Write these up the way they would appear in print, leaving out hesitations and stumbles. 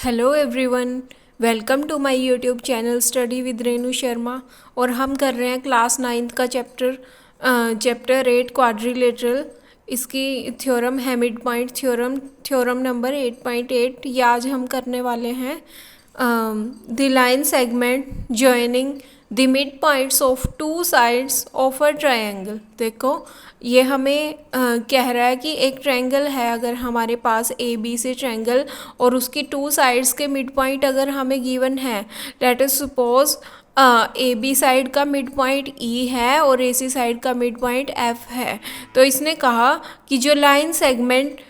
Hello everyone, welcome to my YouTube channel study with Renu Sharma. और हम कर रहे हैं क्लास 9th का चैप्टर 8 क्वाड्रिलेटरल। इसकी थ्योरम है mid point theorem, theorem number 8.8। ये आज हम करने वाले हैं the line segment joining the mid points of two sides of a triangle. देखो ये हमें कह रहा है कि एक ट्रायंगल है, अगर हमारे पास ए बी से ट्रायंगल और उसकी टू साइड्स के मिड पॉइंट अगर हमें गिवन है। Let us suppose A B side का मिड पॉइंट ई है और ए सी साइड का मिड पॉइंट एफ है। तो इसने कहा कि जो लाइन सेगमेंट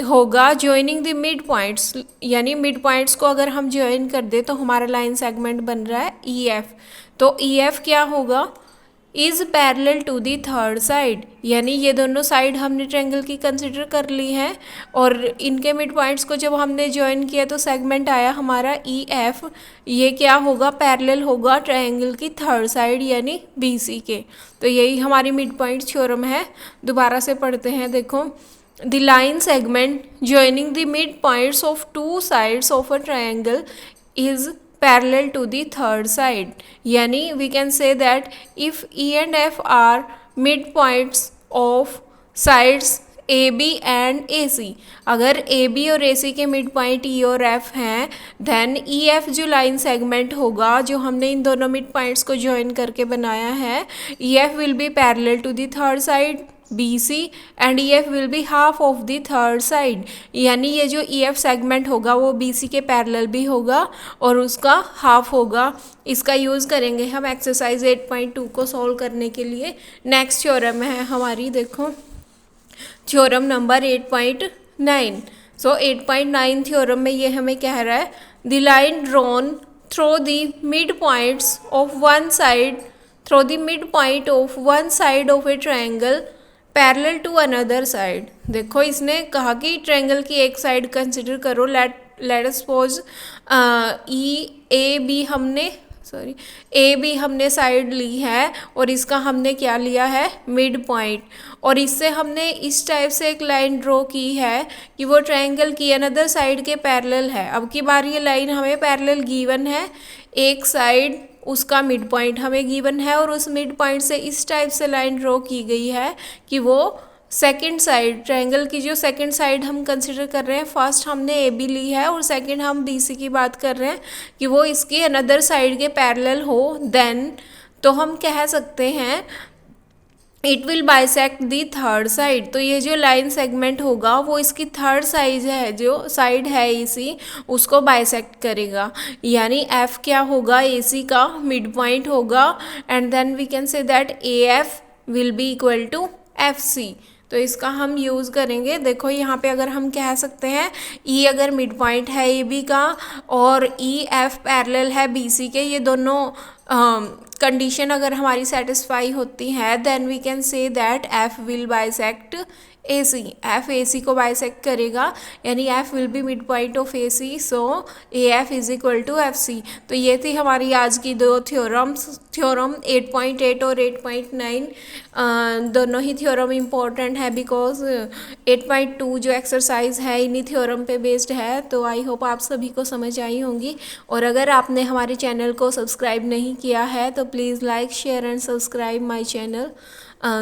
होगा ज्वाइनिंग द मिड पॉइंट्स, यानी मिड पॉइंट्स को अगर हम ज्वाइन कर दे तो हमारा लाइन सेगमेंट बन रहा है ई एफ। तो ई एफ क्या होगा? Is parallel to the third side, यानी ये दोनों साइड हमने ट्रायंगल की कंसिडर कर ली है और इनके मिड पॉइंट्स को जब हमने ज्वाइन किया तो सेगमेंट आया हमारा ई एफ। ये क्या होगा? पैरेलल होगा ट्रायंगल की थर्ड साइड यानी बी सी के। तो यही हमारी मिड पॉइंट थ्योरम है। दोबारा से पढ़ते हैं, देखो the line segment joining the mid points of two sides of a triangle is parallel to the third side, यानी we can say that if E and F are midpoints of sides AB and AC, अगर AB और AC के mid point E और F हैं, then EF जो line segment होगा जो हमने इन दोनों मिड पॉइंट्स को ज्वाइन करके बनाया है, EF will be parallel to the third side BC and EF will be half of the third side, यानी ये जो EF सेगमेंट होगा वो BC के पैरेलल भी होगा और उसका हाफ होगा। इसका यूज़ करेंगे हम एक्सरसाइज 8.2 को सॉल्व करने के लिए। नेक्स्ट थ्योरम है हमारी, देखो थ्योरम नंबर 8.9। सो 8.9 थ्योरम में ये हमें कह रहा है the line drawn through the mid points of one side through the mid point of one side of a triangle parallel to another side. देखो इसने कहा कि ट्रायंगल की एक साइड कंसिडर करो। Let us suppose A B हमने side ली है और इसका हमने क्या लिया है? Mid point. और इससे हमने इस टाइप से एक लाइन ड्रॉ की है कि वो ट्रायंगल की अनदर साइड के पैरेलल है। अब की बार ये लाइन हमें पैरेलल गिवन है, एक साइड उसका मिड पॉइंट हमें गिवन है और उस मिड पॉइंट से इस टाइप से लाइन ड्रॉ की गई है कि वो सेकंड साइड, ट्रायंगल की जो सेकंड साइड हम कंसिडर कर रहे हैं, फर्स्ट हमने ए बी ली है और सेकंड हम बी सी की बात कर रहे हैं कि वो इसकी अनदर साइड के पैरेलल हो। देन तो हम कह सकते हैं it will bisect the third side. तो ये जो लाइन सेगमेंट होगा वो इसकी थर्ड साइड है, जो साइड है AC, उसको बाइसेक्ट करेगा। यानी F क्या होगा? AC का मिड पॉइंट होगा and then we can say that AF will be equal to FC। तो इसका हम यूज़ करेंगे। देखो यहाँ पे अगर हम कह सकते हैं E अगर मिड पॉइंट है AB का और EF पैरेलल है BC के, ये दोनों कंडीशन अगर हमारी सेटिस्फाई होती है, then we can say that F will bisect AC। F AC को बाइसेक्ट करेगा यानी F will be mid point of AC, so AF is equal to FC। तो ये थी हमारी आज की दो थ्योरम 8.8 और 8.9। दोनों ही थ्योरम इम्पोर्टेंट है बिकॉज 8.2 जो एक्सरसाइज है इन्हीं थ्योरम पे बेस्ड है। तो आई होप आप सभी को समझ आई होंगी। और अगर आपने हमारे चैनल को सब्सक्राइब नहीं किया है तो please like share and subscribe my channel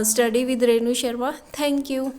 study with Renu Sharma. Thank you.